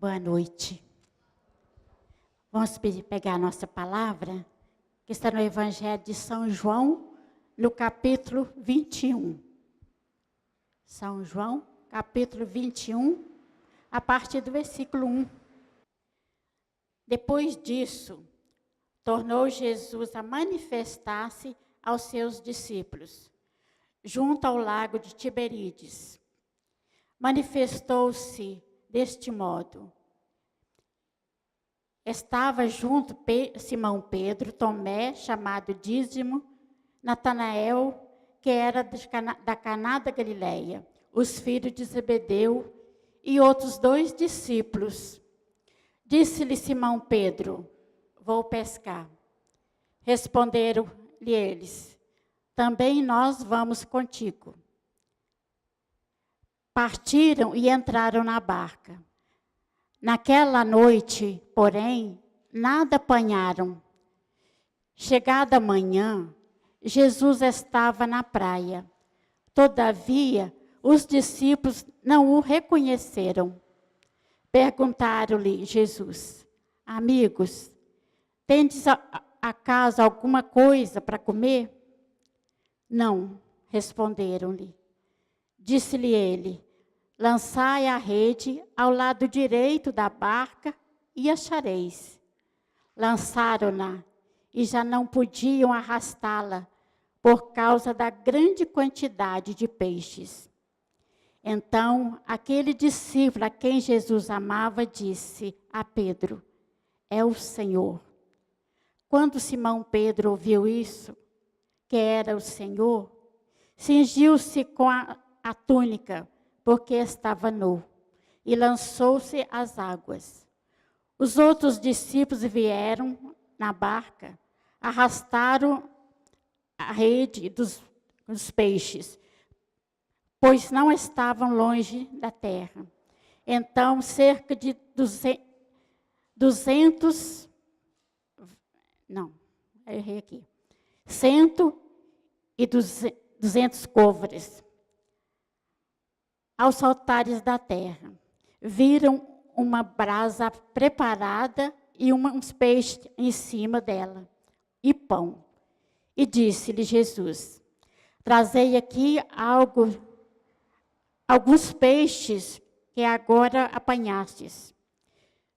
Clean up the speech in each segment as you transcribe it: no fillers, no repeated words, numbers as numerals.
Boa noite. Vamos pegar a nossa palavra, que está no Evangelho de São João, no capítulo 21. São João, capítulo 21, a partir do versículo 1. Depois disso, tornou Jesus a manifestar-se aos seus discípulos, junto ao lago de Tiberíades. Manifestou-se deste modo: estava junto Simão Pedro, Tomé, chamado Dízimo, Natanael, que era da Caná da Galileia, os filhos de Zebedeu e outros 2 discípulos. Disse-lhe Simão Pedro: vou pescar. Responderam-lhe eles: também nós vamos contigo. Partiram e entraram na barca. Naquela noite, porém, nada apanharam. Chegada a manhã, Jesus estava na praia. Todavia, os discípulos não o reconheceram. Perguntaram-lhe Jesus: amigos, tendes acaso alguma coisa para comer? Não, responderam-lhe. Disse-lhe ele: lançai a rede ao lado direito da barca e achareis. Lançaram-na e já não podiam arrastá-la por causa da grande quantidade de peixes. Então, aquele discípulo a quem Jesus amava disse a Pedro: é o Senhor. Quando Simão Pedro ouviu isso, que era o Senhor, cingiu-se com a túnica, porque estava nu, e lançou-se às águas. Os outros discípulos vieram na barca, arrastaram a rede dos peixes, pois não estavam longe da terra. Então, cerca de 200 côvares. Aos altares da terra, viram uma brasa preparada e uns peixes em cima dela, e pão. E disse-lhe Jesus: trazei aqui alguns peixes que agora apanhastes.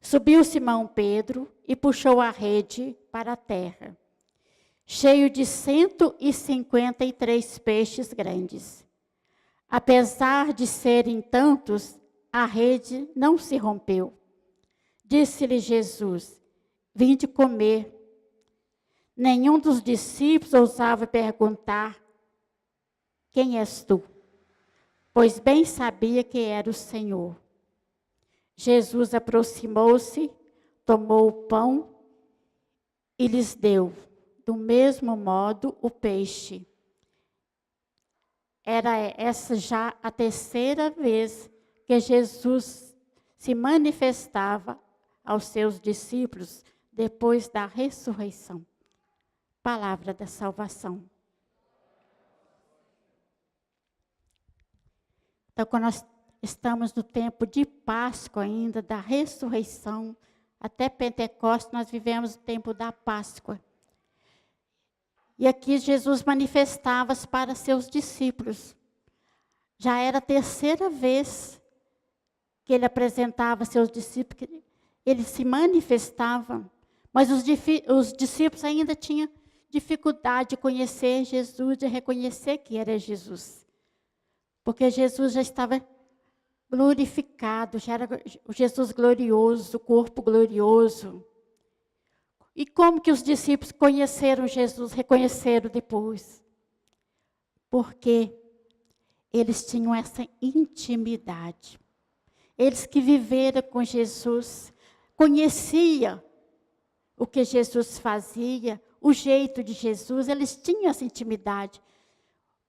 Subiu Simão Pedro e puxou a rede para a terra, cheio de 153 peixes grandes. Apesar de serem tantos, a rede não se rompeu. Disse-lhe Jesus: vinde comer. Nenhum dos discípulos ousava perguntar: quem és tu? Pois bem sabia que era o Senhor. Jesus aproximou-se, tomou o pão e lhes deu, do mesmo modo, o peixe. Era essa já a terceira vez que Jesus se manifestava aos seus discípulos depois da ressurreição. Palavra da salvação. Então, quando nós estamos no tempo de Páscoa ainda, da ressurreição, até Pentecostes, nós vivemos o tempo da Páscoa. E aqui Jesus manifestava-se para seus discípulos. Já era a terceira vez que ele apresentava seus discípulos, que ele se manifestava. Mas os discípulos ainda tinham dificuldade de conhecer Jesus, de reconhecer que era Jesus. Porque Jesus já estava glorificado, já era o Jesus glorioso, o corpo glorioso. E como que os discípulos conheceram Jesus, reconheceram depois? Porque eles tinham essa intimidade. Eles que viveram com Jesus, conheciam o que Jesus fazia, o jeito de Jesus, eles tinham essa intimidade.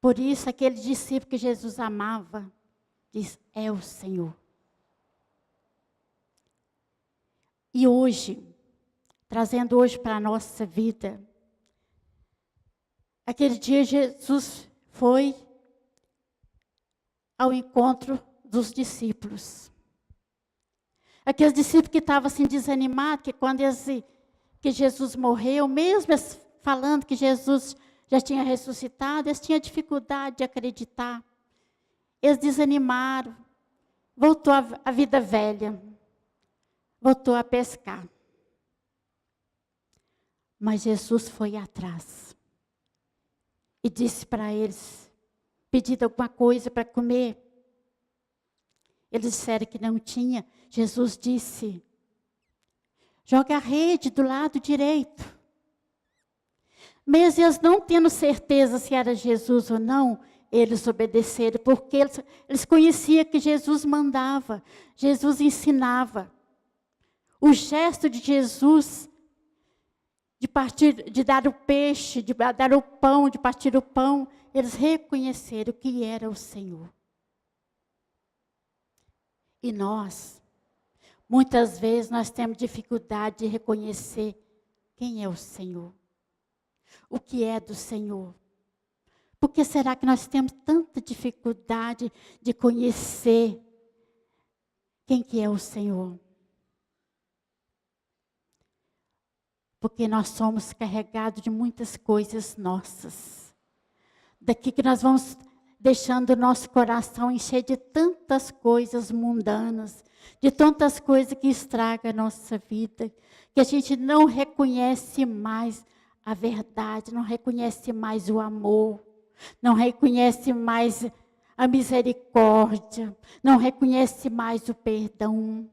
Por isso, aquele discípulo que Jesus amava, diz: é o Senhor. E hoje, trazendo hoje para a nossa vida, aquele dia Jesus foi ao encontro dos discípulos. Aqueles discípulos que estavam assim desanimados, que quando que Jesus morreu, mesmo falando que Jesus já tinha ressuscitado, eles tinham dificuldade de acreditar. Eles desanimaram. Voltou a vida velha. Voltou a pescar. Mas Jesus foi atrás. E disse para eles, pedindo alguma coisa para comer. Eles disseram que não tinha. Jesus disse, joga a rede do lado direito. Mesmo eles não tendo certeza se era Jesus ou não, eles obedeceram, porque eles conheciam que Jesus mandava, Jesus ensinava. O gesto de Jesus, de dar o peixe, de dar o pão, de partir o pão, eles reconheceram que era o Senhor. E nós, muitas vezes, nós temos dificuldade de reconhecer quem é o Senhor. O que é do Senhor. Por que será que nós temos tanta dificuldade de conhecer quem que é o Senhor? Porque nós somos carregados de muitas coisas nossas. Daqui que nós vamos deixando o nosso coração encher de tantas coisas mundanas, de tantas coisas que estragam a nossa vida, que a gente não reconhece mais a verdade, não reconhece mais o amor, não reconhece mais a misericórdia, não reconhece mais o perdão.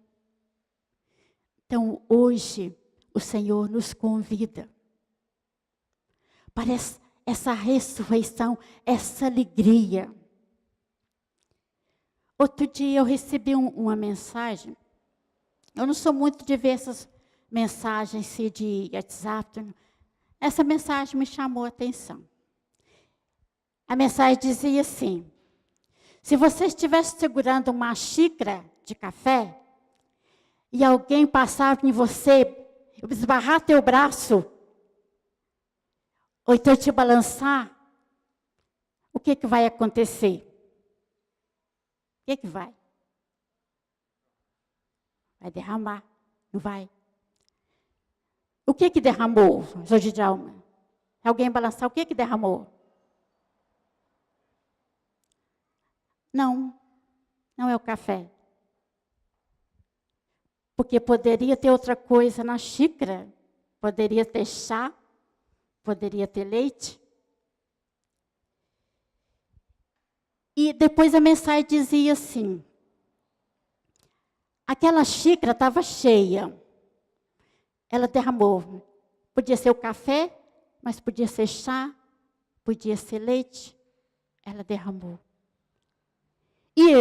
Então, hoje, o Senhor nos convida para essa ressurreição, essa alegria. Outro dia eu recebi uma mensagem. Eu não sou muito de ver essas mensagens de WhatsApp. Essa mensagem me chamou a atenção. A mensagem dizia assim: se você estivesse segurando uma xícara de café e alguém passar em você, esbarrar teu braço, ou então te balançar, o que vai acontecer? O que vai? Vai derramar, não vai? O que derramou, Jorge de Alma? Alguém balançar, o que derramou? Não é o café. Porque poderia ter outra coisa na xícara, poderia ter chá, poderia ter leite. E depois a mensagem dizia assim, aquela xícara estava cheia, ela derramou. Podia ser o café, mas podia ser chá, podia ser leite, ela derramou. E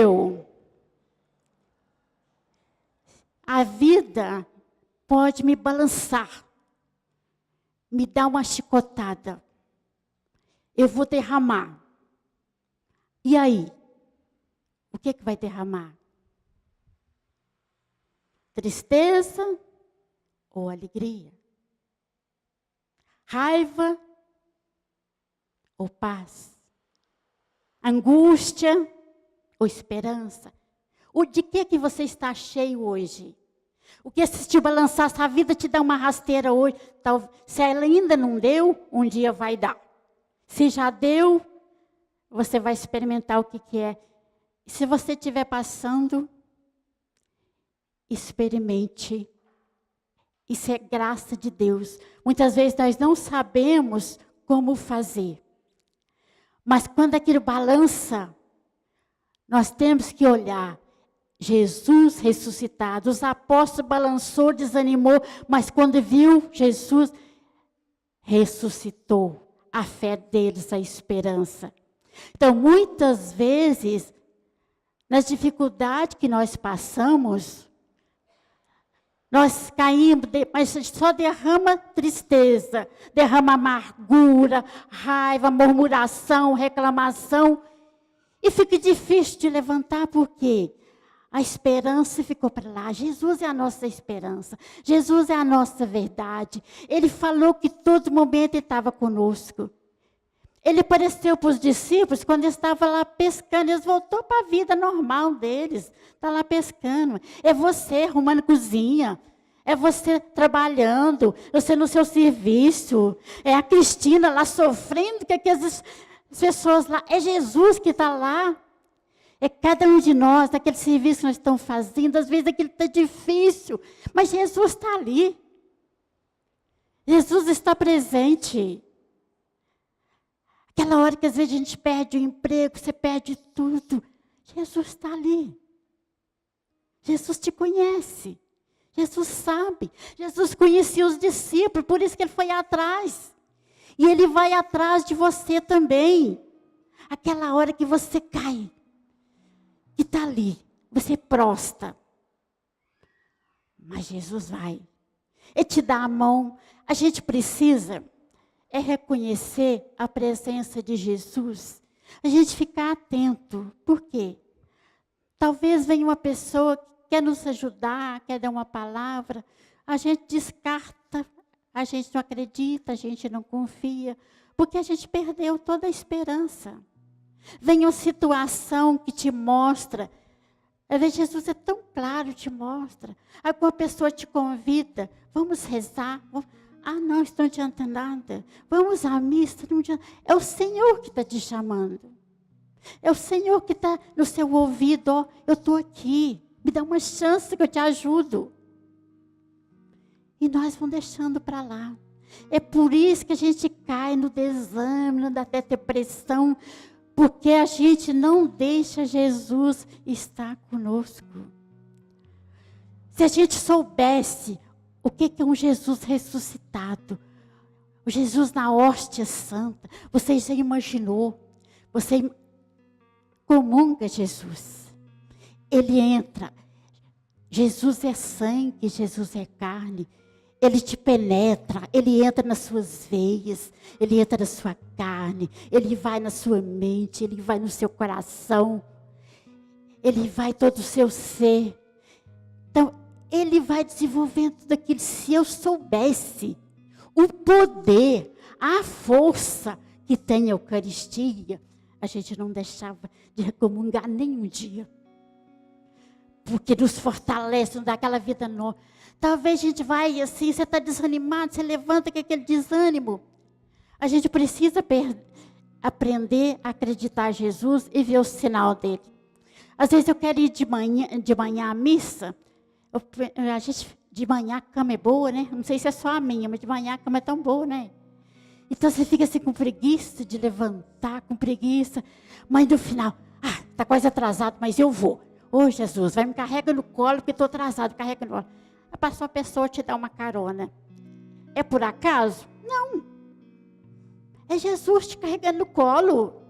a vida pode me balançar, me dar uma chicotada. Eu vou derramar. E aí? O que vai derramar? Tristeza ou alegria? Raiva ou paz? Angústia ou esperança? De que você está cheio hoje? O que se te balançar, se a vida te dá uma rasteira hoje, se ela ainda não deu, um dia vai dar. Se já deu, você vai experimentar o que é. E se você estiver passando, experimente. Isso é graça de Deus. Muitas vezes nós não sabemos como fazer. Mas quando aquilo balança, nós temos que olhar. Jesus ressuscitado. Os apóstolos balançou, desanimou, mas quando viu Jesus, ressuscitou. A fé deles, a esperança. Então, muitas vezes, nas dificuldades que nós passamos, nós caímos, mas só derrama tristeza, derrama amargura, raiva, murmuração, reclamação. E fica difícil de levantar, por quê? A esperança ficou para lá. Jesus é a nossa esperança. Jesus é a nossa verdade. Ele falou que todo momento Ele estava conosco. Ele apareceu para os discípulos quando estava lá pescando. Eles voltou para a vida normal deles. Está lá pescando. É você arrumando cozinha. É você trabalhando. Você no seu serviço. É a Cristina lá sofrendo. Que aquelas pessoas lá. É Jesus que está lá. É cada um de nós, daquele serviço que nós estamos fazendo. Às vezes aquilo está difícil. Mas Jesus está ali. Jesus está presente. Aquela hora que às vezes a gente perde o emprego, você perde tudo. Jesus está ali. Jesus te conhece. Jesus sabe. Jesus conhecia os discípulos, por isso que ele foi atrás. E ele vai atrás de você também. Aquela hora que você cai, que está ali, você prostra. Mas Jesus vai. Ele te dá a mão. A gente precisa reconhecer a presença de Jesus. A gente ficar atento. Por quê? Talvez venha uma pessoa que quer nos ajudar, quer dar uma palavra. A gente descarta, a gente não acredita, a gente não confia, porque a gente perdeu toda a esperança. Vem uma situação que te mostra. Às vezes Jesus é tão claro, te mostra. Alguma pessoa te convida, vamos rezar. Ah, não, isso não adianta nada. Vamos à missa, não adianta. É o Senhor que está te chamando. É o Senhor que está no seu ouvido. Ó, eu estou aqui, me dá uma chance que eu te ajudo. E nós vamos deixando para lá. É por isso que a gente cai no desânimo, da depressão, porque a gente não deixa Jesus estar conosco. Se a gente soubesse o que é um Jesus ressuscitado, o Jesus na hóstia santa, você já imaginou? Você comunga Jesus. Ele entra. Jesus é sangue, Jesus é carne. Ele te penetra, ele entra nas suas veias, ele entra na sua carne, ele vai na sua mente, ele vai no seu coração, ele vai todo o seu ser. Então, ele vai desenvolvendo tudo aquilo. Se eu soubesse o poder, a força que tem a Eucaristia, a gente não deixava de comungar nenhum dia. Porque nos fortalece, nos dá aquela vida nova. Talvez a gente vai assim, você está desanimado, você levanta com aquele desânimo. A gente precisa aprender a acreditar em Jesus e ver o sinal dele. Às vezes eu quero ir de manhã à missa. De manhã a cama é boa, né? Não sei se é só a minha, mas de manhã a cama é tão boa, né? Então você fica assim com preguiça de levantar, com preguiça. Mas no final, está quase atrasado, mas eu vou. Ô Jesus, vai me carrega no colo, porque estou atrasado, carrega no colo. Passou a pessoa te dar uma carona. É por acaso? Não. É Jesus te carregando no colo.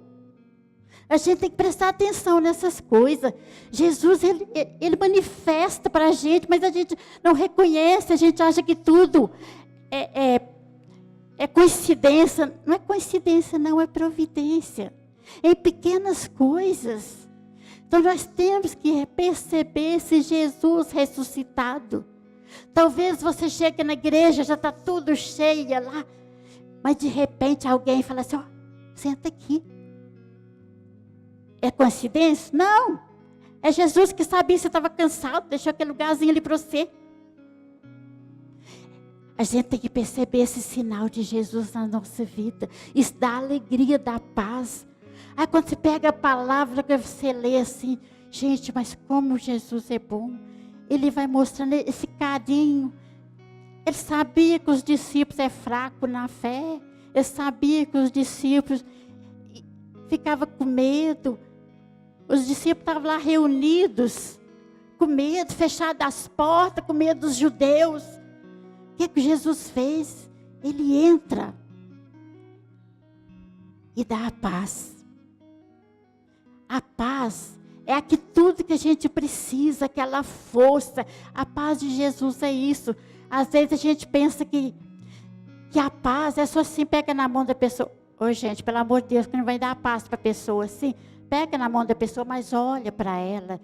A gente tem que prestar atenção nessas coisas. Jesus, ele manifesta para a gente, mas a gente não reconhece, a gente acha que tudo é coincidência. Não é coincidência, não, é providência. Em pequenas coisas. Então nós temos que perceber esse Jesus ressuscitado. Talvez você chegue na igreja, já está tudo cheia lá, mas de repente alguém fala assim, ó, senta aqui. É coincidência? Não. É Jesus que sabia que você estava cansado, deixou aquele lugarzinho ali para você. A gente tem que perceber esse sinal de Jesus na nossa vida. Isso dá alegria, dá paz. Aí quando você pega a palavra que você lê assim, gente, mas como Jesus é bom. Ele vai mostrando esse carinho. Ele sabia que os discípulos é fraco na fé. Ele sabia que os discípulos ficavam com medo. Os discípulos estavam lá reunidos, com medo, fechadas as portas, com medo dos judeus. O que Jesus fez? Ele entra e dá a paz. A paz é tudo que a gente precisa, aquela força. A paz de Jesus é isso. Às vezes a gente pensa que a paz é só assim, pega na mão da pessoa. Ô gente, pelo amor de Deus, que não vai dar a paz para a pessoa assim. Pega na mão da pessoa, mas olha para ela.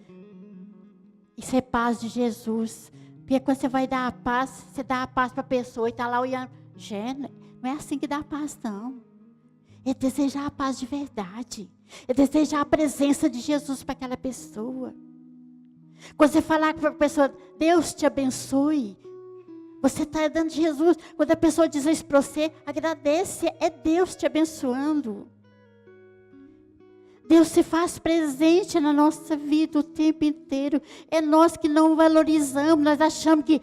Isso é paz de Jesus. Porque quando você vai dar a paz, você dá a paz para a pessoa e está lá olhando. Gente, não é assim que dá a paz, não. É desejar a paz de verdade. É desejar a presença de Jesus para aquela pessoa. Quando você falar para a pessoa, Deus te abençoe. Você está dando Jesus. Quando a pessoa diz isso para você, agradece. É Deus te abençoando. Deus se faz presente na nossa vida o tempo inteiro. É nós que não valorizamos. Nós achamos que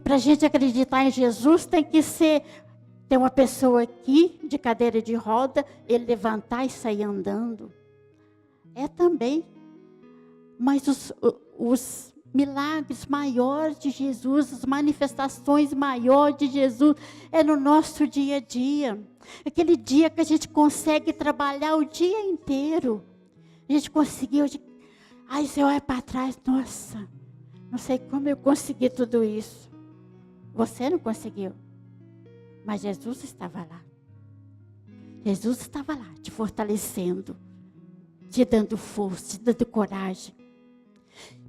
para a gente acreditar em Jesus tem que ser... Tem uma pessoa aqui, de cadeira de roda, ele levantar e sair andando. É também. Mas os milagres maiores de Jesus, as manifestações maiores de Jesus, é no nosso dia a dia. Aquele dia que a gente consegue trabalhar o dia inteiro. A gente conseguiu. Aí você olha para trás, nossa, não sei como eu consegui tudo isso. Você não conseguiu. Mas Jesus estava lá. Jesus estava lá, te fortalecendo, te dando força, te dando coragem.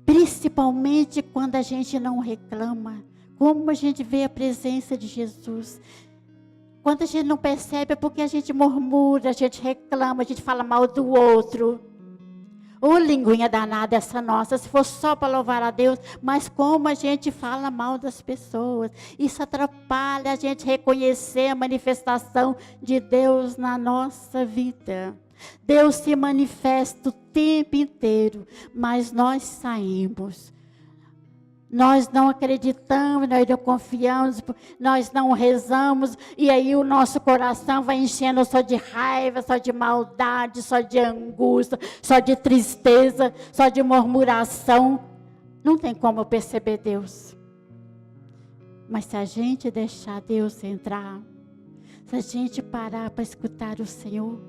Principalmente quando a gente não reclama. Como a gente vê a presença de Jesus. Quando a gente não percebe é porque a gente murmura, a gente reclama, a gente fala mal do outro. Ô linguinha danada essa nossa, se fosse só para louvar a Deus, mas como a gente fala mal das pessoas. Isso atrapalha a gente reconhecer a manifestação de Deus na nossa vida. Deus se manifesta o tempo inteiro, mas nós saímos. Nós não acreditamos, nós não confiamos, nós não rezamos, e aí o nosso coração vai enchendo só de raiva, só de maldade, só de angústia, só de tristeza, só de murmuração. Não tem como perceber Deus. Mas se a gente deixar Deus entrar, se a gente parar para escutar o Senhor,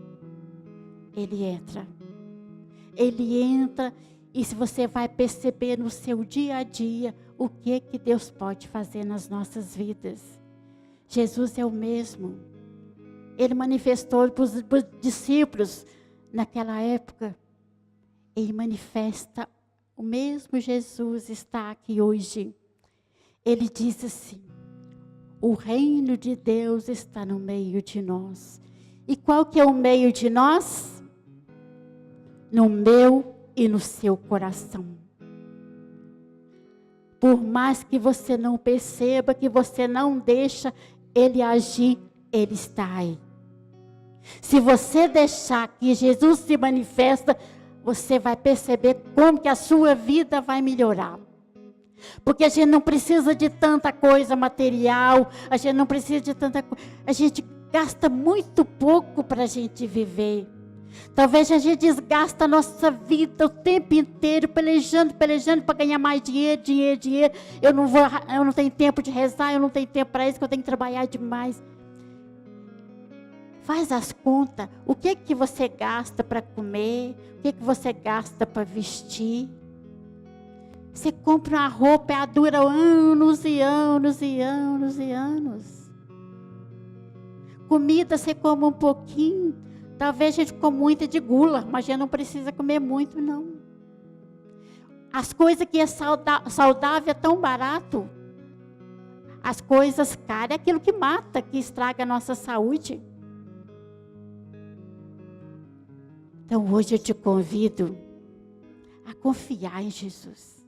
Ele entra. Ele entra. E se você vai perceber no seu dia a dia o que Deus pode fazer nas nossas vidas. Jesus é o mesmo. Ele manifestou para os discípulos naquela época. Ele manifesta, o mesmo Jesus está aqui hoje. Ele diz assim, o reino de Deus está no meio de nós. E qual que é o meio de nós? No meu e no seu coração. Por mais que você não perceba, que você não deixa Ele agir, Ele está aí. Se você deixar que Jesus se manifesta, você vai perceber como que a sua vida vai melhorar. Porque a gente não precisa de tanta coisa material, a gente não precisa de tanta coisa, a gente gasta muito pouco para a gente viver. Talvez a gente desgasta a nossa vida o tempo inteiro pelejando para ganhar mais dinheiro. Eu não tenho tempo de rezar, eu não tenho tempo para isso, que eu tenho que trabalhar demais. Faz as contas. O que você gasta para comer? O que você gasta para vestir? Você compra uma roupa, ela dura anos e anos e anos e anos. Comida você come um pouquinho. Talvez a gente come muita de gula, mas a gente não precisa comer muito, não. As coisas que é saudável é tão barato. As coisas caras é aquilo que mata, que estraga a nossa saúde. Então hoje eu te convido a confiar em Jesus.